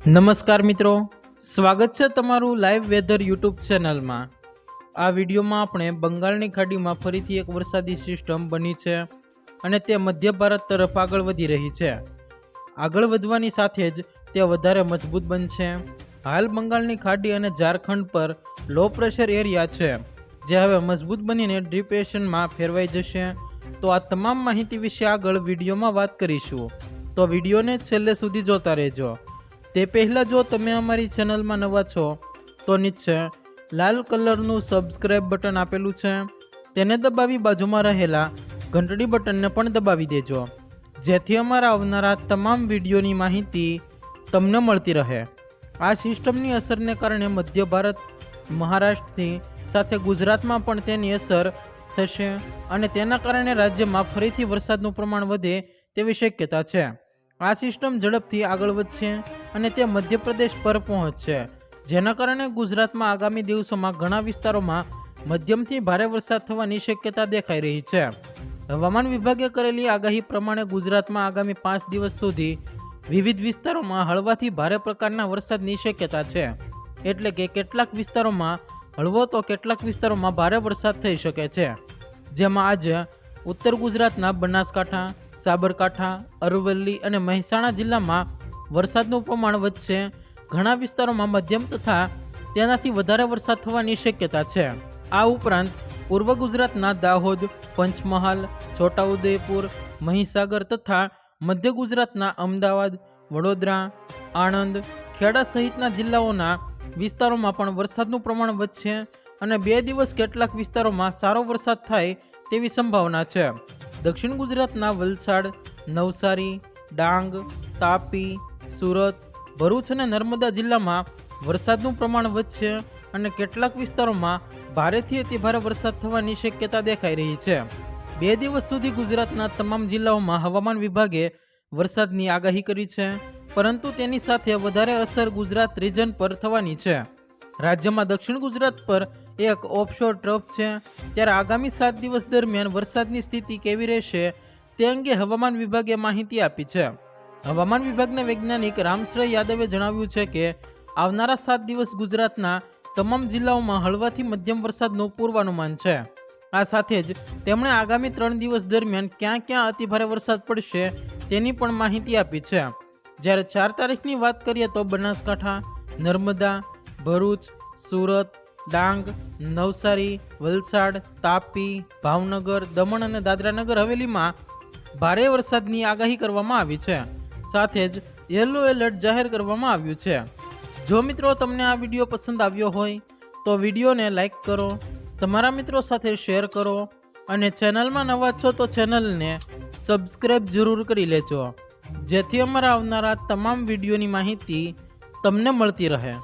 નમસ્કાર મિત્રો, સ્વાગત છે તમારું લાઈવ વેધર યુટ્યુબ ચેનલમાં। આ વિડીયોમાં આપણે બંગાળની ખાડીમાં ફરીથી એક વરસાદી સિસ્ટમ બની છે અને તે મધ્ય ભારત તરફ આગળ વધી રહી છે। આગળ વધવાની સાથે જ તે વધારે મજબૂત બનશે। હાલ બંગાળની ખાડી અને ઝારખંડ પર લો પ્રેશર એરિયા છે, જે હવે મજબૂત બનીને ડિપ્રેશનમાં ફેરવાઈ જશે। તો આ તમામ માહિતી વિશે આગળ વિડીયોમાં વાત કરીશું, તો વિડીયોને છેલ્લે સુધી જોતા રહેજો। તે પહેલાં જો તમે અમારી ચેનલમાં નવા છો તો નીચે લાલ કલરનું સબસ્ક્રાઇબ બટન આપેલું છે, તેને દબાવી બાજુમાં રહેલા ઘંટડી બટનને પણ દબાવી દેજો, જેથી અમારા આવનારા તમામ વિડીયોની માહિતી તમને મળતી રહે। આ સિસ્ટમની અસરને કારણે મધ્ય ભારત, મહારાષ્ટ્રની સાથે ગુજરાતમાં પણ તેની અસર થશે અને તેના કારણે રાજ્યમાં ફરીથી વરસાદનું પ્રમાણ વધે તેવી શક્યતા છે। આ સિસ્ટમ ઝડપથી આગળ વધશે અને તે મધ્યપ્રદેશ પર પહોંચશે, જેના કારણે ગુજરાતમાં આગામી દિવસોમાં ઘણા વિસ્તારોમાં મધ્યમથી ભારે વરસાદ થવાની શક્યતા દેખાઈ રહી છે। હવામાન વિભાગે કરેલી આગાહી પ્રમાણે ગુજરાતમાં આગામી 5 દિવસ સુધી વિવિધ વિસ્તારોમાં હળવાથી ભારે પ્રકારના વરસાદની શક્યતા છે, એટલે કે કેટલાક વિસ્તારોમાં હળવો તો કેટલાક વિસ્તારોમાં ભારે વરસાદ થઈ શકે છે, જેમાં આજે ઉત્તર ગુજરાતના બનાસકાંઠા, સાબરકાંઠા, અરવલ્લી અને મહેસાણા જિલ્લામાં વરસાદનું પ્રમાણ વધશે। ઘણા વિસ્તારોમાં મધ્યમ તથા તેનાથી વધારે વરસાદ થવાની શક્યતા છે। આ ઉપરાંત પૂર્વ ગુજરાતના દાહોદ, પંચમહાલ, છોટાઉદેપુર, મહીસાગર તથા મધ્ય ગુજરાતના અમદાવાદ, વડોદરા, આણંદ, ખેડા સહિતના જિલ્લાઓના વિસ્તારોમાં પણ વરસાદનું પ્રમાણ વધશે અને 2 દિવસ કેટલાક વિસ્તારોમાં સારો વરસાદ થાય તેવી સંભાવના છે। દક્ષિણ ગુજરાતના વલસાડ, નવસારી, ડાંગ, તાપી, સુરત, ભરૂચ અને નર્મદા જિલ્લામાં વરસાદનું પ્રમાણ વધશે અને કેટલાક વિસ્તારોમાં ભારેથી અતિભારે વરસાદ થવાની શક્યતા દેખાઈ રહી છે। 2 દિવસ સુધી ગુજરાતના તમામ જિલ્લાઓમાં હવામાન વિભાગે વરસાદની આગાહી કરી છે, પરંતુ તેની સાથે વધારે અસર ગુજરાત રીજન પર થવાની છે। રાજ્યમાં દક્ષિણ ગુજરાત પર એક ઓફશોર ટ્રફ છે, ત્યારે આગામી 7 દિવસ દરમિયાન વરસાદની સ્થિતિ કેવી રહેશે તે અંગે હવામાન વિભાગે માહિતી આપી છે। હવામાન વિભાગના વૈજ્ઞાનિક રામશ્રય યાદવે જણાવ્યું છે કે આવનારા 7 દિવસ ગુજરાતના તમામ જિલ્લાઓમાં હળવાથી મધ્યમ વરસાદનું પૂર્વાનુમાન છે। આ સાથે જ તેમણે આગામી 3 દિવસ દરમિયાન ક્યાં ક્યાં અતિભારે વરસાદ પડશે તેની પણ માહિતી આપી છે। જ્યારે 4 તારીખની વાત કરીએ તો બનાસકાંઠા, નર્મદા, ભરૂચ, સુરત, ડાંગ, નવસારી, વલસાડ, તાપી, ભાવનગર, દમણ અને દાદરાનગર હવેલીમાં ભારે વરસાદની આગાહી કરવામાં આવી છે, સાથે જ યલો એલર્ટ જાહેર કરવામાં આવ્યું છે। જો મિત્રો તમને આ વિડીયો પસંદ આવ્યો હોય તો વિડીયોને લાઈક કરો, તમારા મિત્રો સાથે શેર કરો અને ચેનલમાં નવા છો તો ચેનલને સબસ્ક્રાઈબ જરૂર કરી લેજો, જેથી અમારા આવનારા તમામ વિડીયોની માહિતી તમને મળતી રહે।